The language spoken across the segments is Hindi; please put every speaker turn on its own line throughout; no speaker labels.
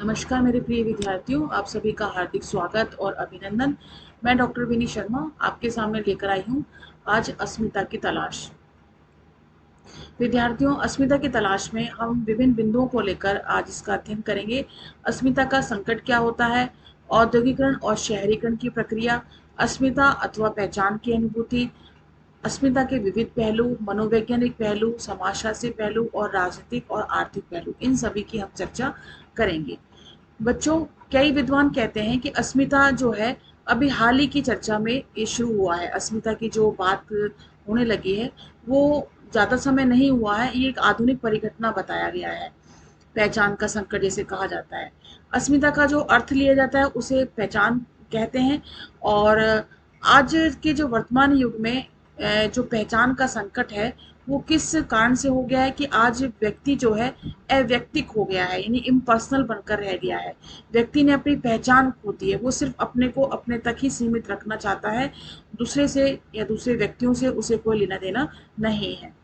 नमस्कार मेरे प्रिय विद्यार्थियों, आप सभी का हार्दिक स्वागत और अभिनंदन। मैं डॉक्टर विनी शर्मा आपके सामने लेकर आई हूँ आज अस्मिता की तलाश। विद्यार्थियों, अस्मिता की तलाश में हम विभिन्न बिंदुओं को लेकर आज इसका अध्ययन करेंगे। अस्मिता का संकट क्या होता है, औद्योगिकरण और शहरीकरण की प्रक्रिया, अस्मिता अथवा पहचान की अनुभूति, अस्मिता के विविध पहलू, मनोवैज्ञानिक पहलू, समाजशास्त्री पहलू और राजनीतिक और आर्थिक पहलू, इन सभी की हम चर्चा करेंगे। बच्चों, कई विद्वान कहते हैं कि अस्मिता जो है अभी हाल ही की चर्चा में ये शुरू हुआ है। अस्मिता की जो बात होने लगी है वो ज़्यादा समय नहीं हुआ है, ये एक आधुनिक परिघटना बताया गया है। पहचान का संकट जैसे कहा जाता है। अस्मिता का जो अर्थ लिया जाता है उसे पहचान कहते हैं। और आज के जो वर्तमान युग में जो पहचान का संकट है वो किस कारण से हो गया है कि आज व्यक्ति जो है अव्यक्तिक हो गया है, यानी इम्पर्सनल बनकर रह गया है। व्यक्ति ने अपनी पहचान खो दी है, वो सिर्फ अपने को अपने तक ही सीमित रखना चाहता है। दूसरे से या दूसरे व्यक्तियों से उसे कोई लेना देना नहीं है।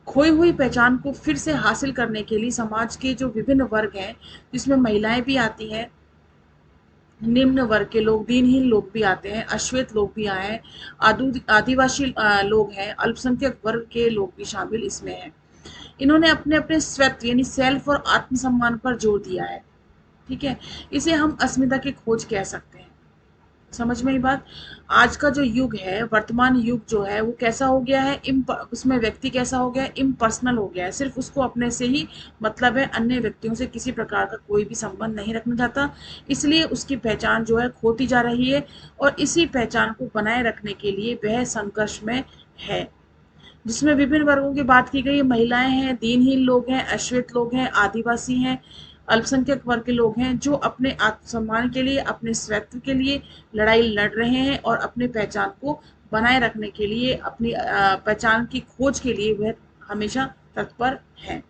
खोई हुई पहचान को फिर से हासिल करने के लिए समाज के जो विभिन्न वर्ग हैं, जिसमें महिलाएं भी आती हैं, निम्न वर्ग के लोग, दीनहीन लोग भी आते हैं, अश्वेत लोग भी आए हैं, आदिवासी लोग हैं, अल्पसंख्यक वर्ग के लोग भी शामिल इसमें हैं। इन्होंने अपने अपने स्वत्व यानी सेल्फ और आत्मसम्मान पर जोर दिया है। ठीक है, इसे हम अस्मिता की खोज कह सकते हैं। समझ में ये बात। आज का जो युग है, वर्तमान युग जो है वो कैसा हो गया है, उसमें व्यक्ति कैसा हो गया है, इम्पर्सनल हो गया है। सिर्फ उसको अपने से ही मतलब है, अन्य व्यक्तियों से किसी प्रकार का कोई भी संबंध नहीं रखना चाहता। इसलिए उसकी पहचान जो है खोती जा रही है और इसी पहचान को बनाए रखने के लिए वह संघर्ष में है, जिसमें विभिन्न वर्गों की बात की गई है। महिलाएं हैं, दीनहीन लोग हैं, अश्वेत लोग हैं, आदिवासी हैं, अल्पसंख्यक वर्ग के लोग हैं, जो अपने आत्मसम्मान के लिए, अपने स्वत्व के लिए लड़ाई लड़ रहे हैं और अपने पहचान को बनाए रखने के लिए, अपनी पहचान की खोज के लिए वह हमेशा तत्पर हैं।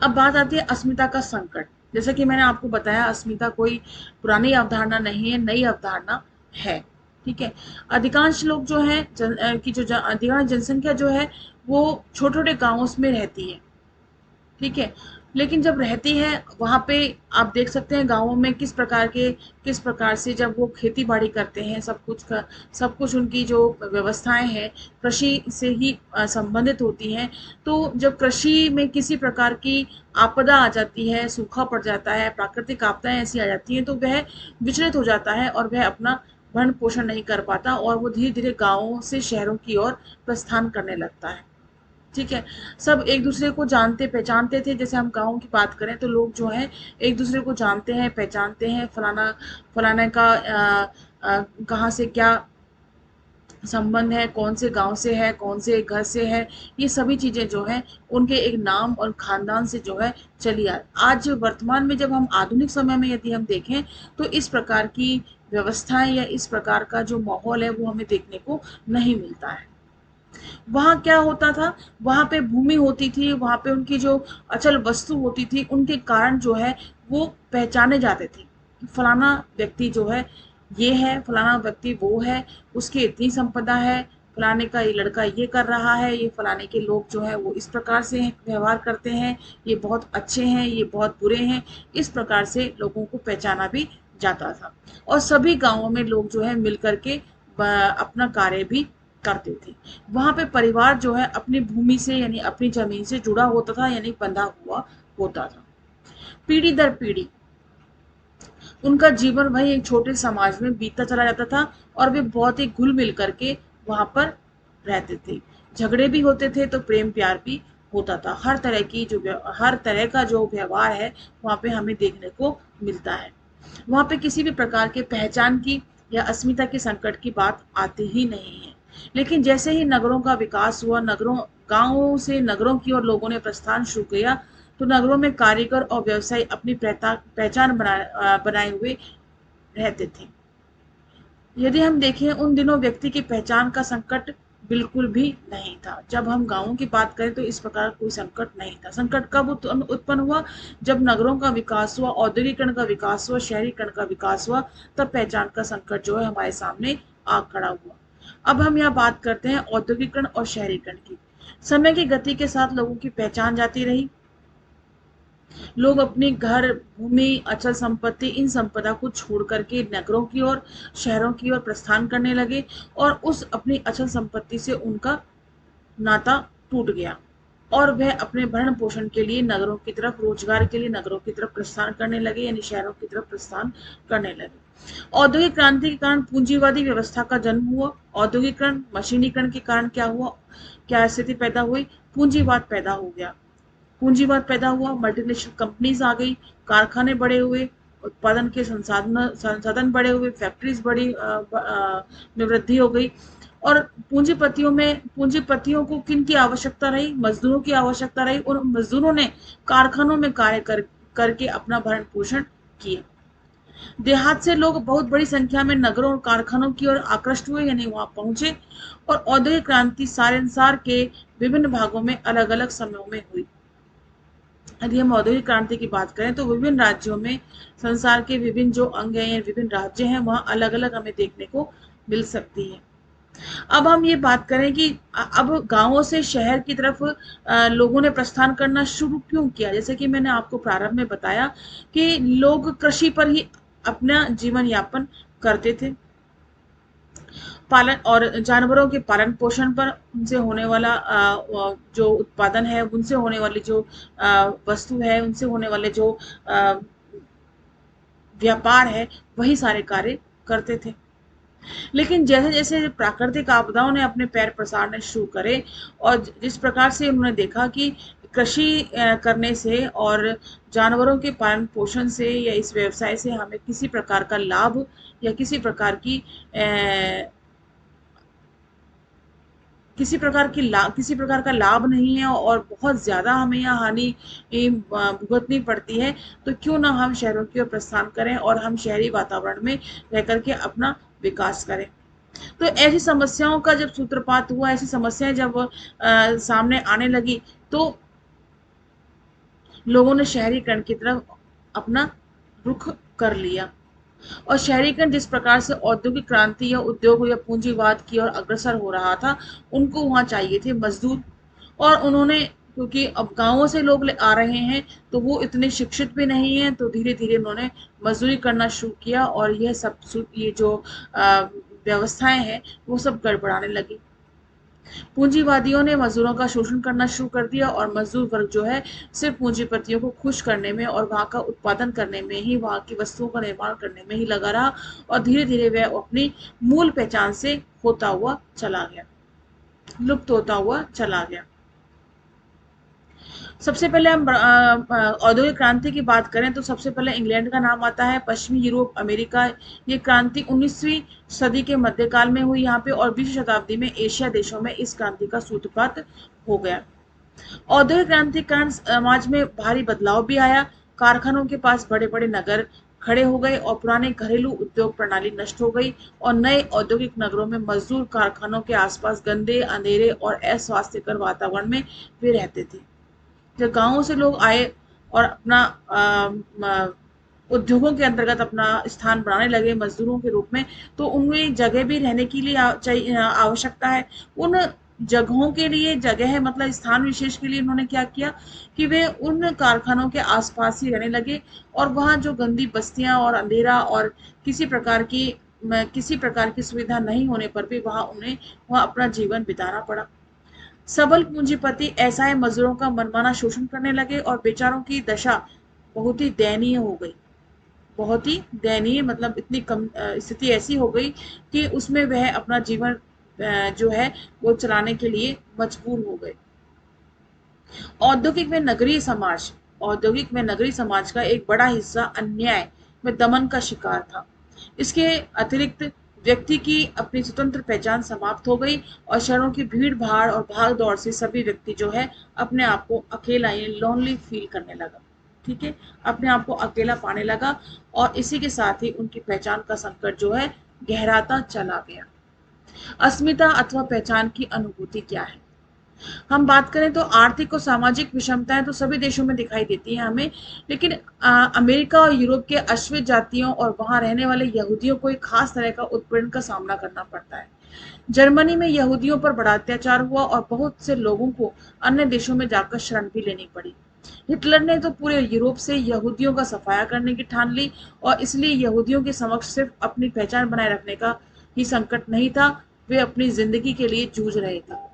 अब बात आती है अस्मिता का संकट। जैसा कि मैंने आपको बताया, अस्मिता कोई पुरानी अवधारणा नहीं है, नई अवधारणा है। ठीक है, अधिकांश लोग जो है अधिकांश जनसंख्या जो है वो छोटे छोटे गांवों में रहती है। ठीक है, लेकिन जब रहती है वहाँ पे आप देख सकते हैं गाँवों में किस प्रकार से जब वो खेती बाड़ी करते हैं, सब कुछ उनकी जो व्यवस्थाएं हैं कृषि से ही संबंधित होती हैं। तो जब कृषि में किसी प्रकार की आपदा आ जाती है, सूखा पड़ जाता है, प्राकृतिक आपदाएं ऐसी आ जाती हैं, तो वह विचलित हो जाता है और वह अपना भरण पोषण नहीं कर पाता और वो धीरे धीरे गाँवों से शहरों की ओर प्रस्थान करने लगता है। ठीक है, सब एक दूसरे को जानते पहचानते थे। जैसे हम गाँव की बात करें तो लोग जो हैं एक दूसरे को जानते हैं, पहचानते हैं। फलाना फलाने का कहाँ से क्या संबंध है, कौन से गांव से है, कौन से घर से है, ये सभी चीजें जो है उनके एक नाम और खानदान से जो है चली आ। आज वर्तमान में जब हम आधुनिक समय में यदि हम देखें तो इस प्रकार की व्यवस्थाएं या इस प्रकार का जो माहौल है वो हमें देखने को नहीं मिलता है। वहाँ क्या होता था, वहाँ पे भूमि होती थी, वहाँ पे उनकी जो अचल वस्तु होती थी, उनके कारण जो है वो पहचाने जाते थे। फलाना व्यक्ति जो है ये है, फलाना व्यक्ति वो है, उसकी इतनी संपदा है, फलाने का ये लड़का ये कर रहा है, ये फलाने के लोग जो है वो इस प्रकार से व्यवहार करते हैं, ये बहुत अच्छे हैं, ये बहुत बुरे हैं। इस प्रकार से लोगों को पहचाना भी जाता था और सभी गांवों में लोग जो है मिल करके अपना कार्य भी करते थे। वहां पे परिवार जो है अपनी भूमि से यानी अपनी जमीन से जुड़ा होता था, यानी बंधा हुआ होता था। पीढ़ी दर पीढ़ी उनका जीवन वही एक छोटे समाज में बीतता चला जाता था और वे बहुत ही घुल मिल करके वहां पर रहते थे। झगड़े भी होते थे तो प्रेम प्यार भी होता था। हर तरह का जो व्यवहार है वहां पे हमें देखने को मिलता है। वहां पे किसी भी प्रकार के पहचान की या अस्मिता के संकट की बात आती ही नहीं है। लेकिन जैसे ही नगरों का विकास हुआ, नगरों गांवों से नगरों की ओर लोगों ने प्रस्थान शुरू किया, तो नगरों में कारीगर और व्यवसायी अपनी पहचान बनाए हुए रहते थे। यदि हम देखें उन दिनों व्यक्ति की पहचान का संकट बिल्कुल भी नहीं था। जब हम गांवों की बात करें तो इस प्रकार कोई संकट नहीं था। संकट कब उत्पन्न हुआ, जब नगरों का विकास हुआ, औद्योगिकरण का विकास हुआ, शहरीकरण का विकास हुआ, तब पहचान का संकट जो है हमारे सामने आ खड़ा हुआ। अब हम यहाँ बात करते हैं औद्योगिकरण और शहरीकरण की। समय की गति के साथ लोगों की पहचान जाती रही। लोग अपने घर, भूमि, अचल संपत्ति, इन संपदा को छोड़ करके नगरों की ओर, शहरों की ओर प्रस्थान करने लगे और उस अपनी अचल संपत्ति से उनका नाता टूट गया और वह अपने भरण पोषण के लिए नगरों की तरफ, रोजगार के लिए नगरों की तरफ प्रस्थान करने लगे, यानी शहरों की तरफ प्रस्थान करने लगे। औद्योगिक क्रांति के कारण पूंजीवादी व्यवस्था का जन्म हुआ। औद्योगिकरण, मशीनीकरण के कारण क्या हुआ, क्या स्थिति पैदा हुई, पूंजीवाद पैदा हो गया। पूंजीवाद पैदा हुआ, मल्टीनेशनल कंपनीज आ गई, कारखाने बड़े हुए, उत्पादन के संसाधन संसाधन बड़े हुए, फैक्ट्रीज में वृद्धि हो गई। और पूंजीपतियों को किन की आवश्यकता रही, मजदूरों की आवश्यकता रही, और मजदूरों ने कारखानों में कार्य करके अपना भरण पोषण किया। देहात से लोग बहुत बड़ी संख्या में नगरों और कारखानों की ओर आकृष्ट हुए, यानी वहां पहुंचे, और औद्योगिक क्रांति संसार के विभिन्न भागों में अलग अलग समयों में हुई। यदि हम औद्योगिक क्रांति की बात करें तो विभिन्न राज्यों में, संसार के विभिन्न जो अंग हैं, विभिन्न राज्य हैं, वहां अलग अलग हमें देखने को मिल सकती है। अब हम ये बात करें कि अब गांवों से शहर की तरफ लोगों ने प्रस्थान करना शुरू क्यों किया। जैसे कि मैंने आपको प्रारंभ में बताया कि लोग कृषि पर ही अपना जीवन यापन करते थे, पालन और जानवरों के पालन पोषण पर, उनसे होने वाला जो उत्पादन है, उनसे होने वाली जो वस्तु है, उनसे होने वाले जो व्यापार है, वही सारे कार्य करते थे। लेकिन जैसे जैसे प्राकृतिक आपदाओं ने अपने पैर पसारने शुरू करे और जिस प्रकार से उन्होंने देखा कि कृषि करने से और जानवरों के पालन पोषण से या इस व्यवसाय से हमें किसी प्रकार का लाभ या किसी प्रकार का लाभ नहीं है और बहुत ज्यादा हमें यहाँ हानि भुगतनी पड़ती है, तो क्यों ना हम शहरों की ओर प्रस्थान करें और हम शहरी वातावरण में रह करके अपना विकास करें। तो ऐसी समस्याओं का जब सूत्रपात हुआ, ऐसी समस्याएं जब सामने आने लगी, तो लोगों ने शहरीकरण की तरफ अपना रुख कर लिया। और शहरीकरण जिस प्रकार से औद्योगिक क्रांति या उद्योग या पूंजीवाद की ओर अग्रसर हो रहा था, उनको वहां चाहिए थे मजदूर। और उन्होंने, क्योंकि अब गांवों से लोग आ रहे हैं तो वो इतने शिक्षित भी नहीं है, तो धीरे धीरे उन्होंने मजदूरी करना शुरू किया और ये जो व्यवस्थाएं हैं वो सब गड़बड़ाने लगी। पूंजीवादियों ने मजदूरों का शोषण करना शुरू कर दिया और मजदूर वर्ग जो है सिर्फ पूंजीपतियों को खुश करने में और वहां का उत्पादन करने में ही, वहां की वस्तुओं का निर्माण करने में ही लगा रहा और धीरे धीरे वह अपनी मूल पहचान से होता हुआ चला गया, लुप्त होता हुआ चला गया। सबसे पहले हम औद्योगिक क्रांति की बात करें तो सबसे पहले इंग्लैंड का नाम आता है, पश्चिमी यूरोप, अमेरिका। ये क्रांति 19वीं सदी के मध्यकाल में हुई यहाँ पे, और 20वीं शताब्दी में एशिया देशों में इस क्रांति का सूत्रपात हो गया। औद्योगिक क्रांति के कारण समाज में भारी बदलाव भी आया। कारखानों के पास बड़े बड़े नगर खड़े हो गए और पुराने घरेलू उद्योग प्रणाली नष्ट हो गई और नए औद्योगिक नगरों में मजदूर कारखानों के आसपास गंदे, अंधेरे और अस्वास्थ्यकर वातावरण में वे रहते थे। जब गांवों से लोग आए और अपना उद्योगों के अंतर्गत अपना स्थान बनाने लगे मजदूरों के रूप में, तो उनमें जगह भी रहने के लिए आवश्यकता है। उन जगहों के लिए जगह है, मतलब स्थान विशेष के लिए उन्होंने क्या किया कि वे उन कारखानों के आसपास ही रहने लगे और वहां जो गंदी बस्तियां और अंधेरा और किसी प्रकार की सुविधा नहीं होने पर भी उन्हें वहां अपना जीवन बिताना पड़ा। सबल पूंजीपति असहाय मजदूरों का मनमाना शोषण करने लगे और बेचारों की दशा बहुत ही दयनीय हो गई। बहुत ही दयनीय मतलब इतनी कम स्थिति ऐसी हो गई कि उसमें वह अपना जीवन जो है वो चलाने के लिए मजबूर हो गए। औद्योगिक में नगरीय समाज का एक बड़ा हिस्सा अन्याय में दमन का शिकार था। इसके अतिरिक्त व्यक्ति की अपनी स्वतंत्र पहचान समाप्त हो गई और शहरों की भीड़ भाड़ और भाग दौड़ से सभी व्यक्ति जो है अपने आप को अकेला यानी लोनली फील करने लगा। ठीक है, अपने आप को अकेला पाने लगा और इसी के साथ ही उनकी पहचान का संकट जो है गहराता चला गया। अस्मिता अथवा पहचान की अनुभूति क्या है। हम बात करें तो आर्थिक और सामाजिक विषमताएं तो सभी देशों में दिखाई देती हैं हमें, लेकिन अमेरिका और यूरोप के अश्वेत जातियों और वहां रहने वाले यहूदियों को एक खास तरह का उत्पीड़न का सामना करना पड़ता है। जर्मनी में यहूदियों पर बड़ा अत्याचार हुआ और बहुत से लोगों को अन्य देशों में जाकर शरण भी लेनी पड़ी। हिटलर ने तो पूरे यूरोप से यहूदियों का सफाया करने की ठान ली और इसलिए यहूदियों के समक्ष सिर्फ अपनी पहचान बनाए रखने का ही संकट नहीं था, वे अपनी जिंदगी के लिए जूझ रहे थे।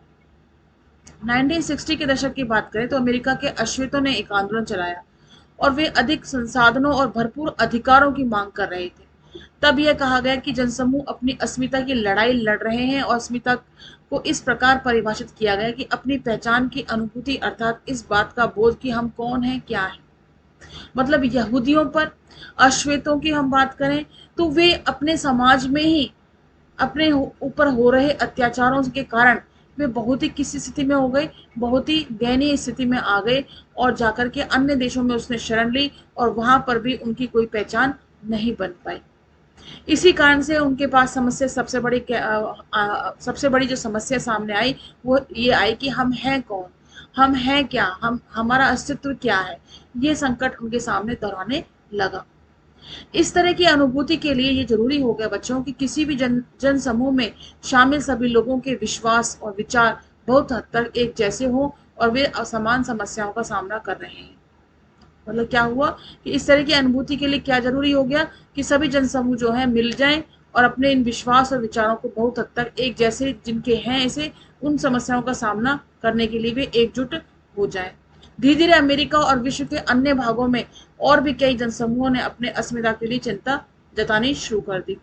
1960 के दशक की बात करें तो अमेरिका के अश्वेतों ने एक आंदोलन चलाया और वे अधिक संसाधनों और भरपूर अधिकारों की मांग कर रहे थे। तब यह कहा गया कि जनसमूह अपनी अस्मिता की लड़ाई लड़ रहे हैं और अस्मिता को इस प्रकार परिभाषित किया गया कि अपनी पहचान की अनुभूति अर्थात इस बात का बोध कि हम कौन हैं, क्या है। मतलब यहूदियों पर अश्वेतों की हम बात करें तो वे अपने समाज में ही अपने ऊपर हो रहे अत्याचारों के कारण वे बहुत ही किसी स्थिति में हो गए, बहुत ही दयनीय स्थिति में आ गए और जाकर के अन्य देशों में उसने शरण ली और वहां पर भी उनकी कोई पहचान नहीं बन पाई। इसी कारण से उनके पास समस्या सबसे बड़ी जो समस्या सामने आई वो ये आई कि हम हैं कौन, हम हैं क्या, हम हमारा अस्तित्व क्या है। ये संकट उनके सामने दोहराने लगा। इस तरह की अनुभूति के लिए ये जरूरी हो गया बच्चों कि किसी भी जन समूह में शामिल सभी लोगों के विश्वास और विचार बहुत हद तक एक जैसे हों और वे असमान समस्याओं का सामना कर रहे हैं। मतलब क्या हुआ कि इस तरह की अनुभूति के लिए क्या जरूरी हो गया कि सभी जनसमूह जो है मिल जाएं और अपने इन विश्वास और विचारों को बहुत हद तक एक जैसे जिनके हैं ऐसे उन समस्याओं का सामना करने के लिए वे एकजुट हो जाएं। धीरे धीरे अमेरिका और विश्व के अन्य भागों में और भी कई जनसमूहों ने अपने अस्मिता के लिए चिंता जतानी शुरू कर दी।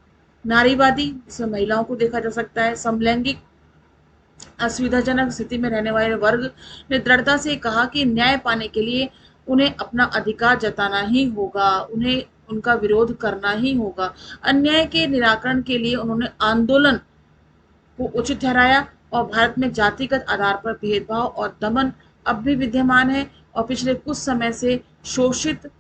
नारीवादी, जिसमें महिलाओं को देखा जा सकता है, समलैंगिक, असुविधाजनक स्थिति में रहने वाले वर्ग ने दृढ़ता से कहा कि न्याय पाने के लिए उन्हें अपना अधिकार जताना ही होगा, उन्हें उनका विरोध करना ही होगा। अन्याय के निराकरण के लिए उन्होंने आंदोलन को उचित ठहराया और भारत में जातिगत आधार पर भेदभाव और दमन अब भी विद्यमान है और पिछले कुछ समय से शोषित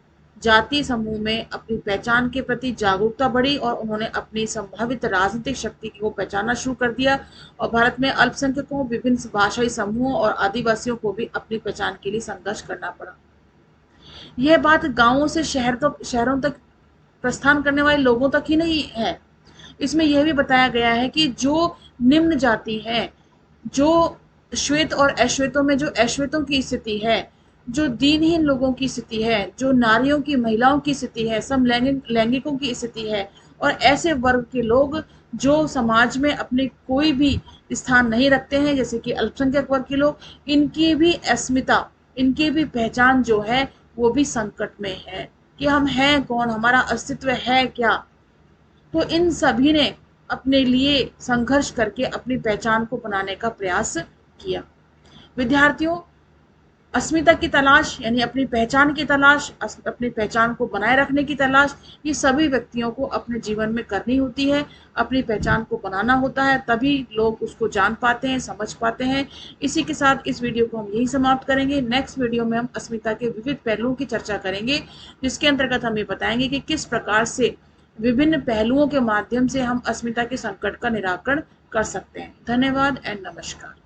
जाति समूह में अपनी पहचान के प्रति जागरूकता बढ़ी और उन्होंने अपनी संभावित राजनीतिक शक्ति को पहचानना शुरू कर दिया और भारत में अल्पसंख्यकों, विभिन्न भाषाई समूहों और आदिवासियों को भी अपनी पहचान के लिए संघर्ष करना पड़ा। यह बात गांवों से शहरों तक प्रस्थान करने वाले लोगों तक ही नहीं है। इसमें यह भी बताया गया है कि जो निम्न जाति है, जो श्वेत और अश्वेतों में जो अश्वेतों की स्थिति है, जो दीनहीन लोगों की स्थिति है, जो नारियों की, महिलाओं की स्थिति है, समलैंगिकों की स्थिति है और ऐसे वर्ग के लोग जो समाज में अपने कोई भी स्थान नहीं रखते हैं, जैसे कि अल्पसंख्यक वर्ग के लोग, इनकी भी अस्मिता, इनकी भी पहचान जो है वो भी संकट में है कि हम हैं कौन, हमारा अस्तित्व है क्या। तो इन सभी ने अपने लिए संघर्ष करके अपनी पहचान को बनाने का प्रयास किया। विद्यार्थियों, अस्मिता की तलाश यानी अपनी पहचान की तलाश, अपनी पहचान को बनाए रखने की तलाश, ये सभी व्यक्तियों को अपने जीवन में करनी होती है। अपनी पहचान को बनाना होता है, तभी लोग उसको जान पाते हैं, समझ पाते हैं। इसी के साथ इस वीडियो को हम यही समाप्त करेंगे। नेक्स्ट वीडियो में हम अस्मिता के विविध पहलुओं की चर्चा करेंगे, जिसके अंतर्गत हम ये बताएंगे कि किस प्रकार से विभिन्न पहलुओं के माध्यम से हम अस्मिता के संकट का निराकरण कर सकते हैं। धन्यवाद एंड नमस्कार।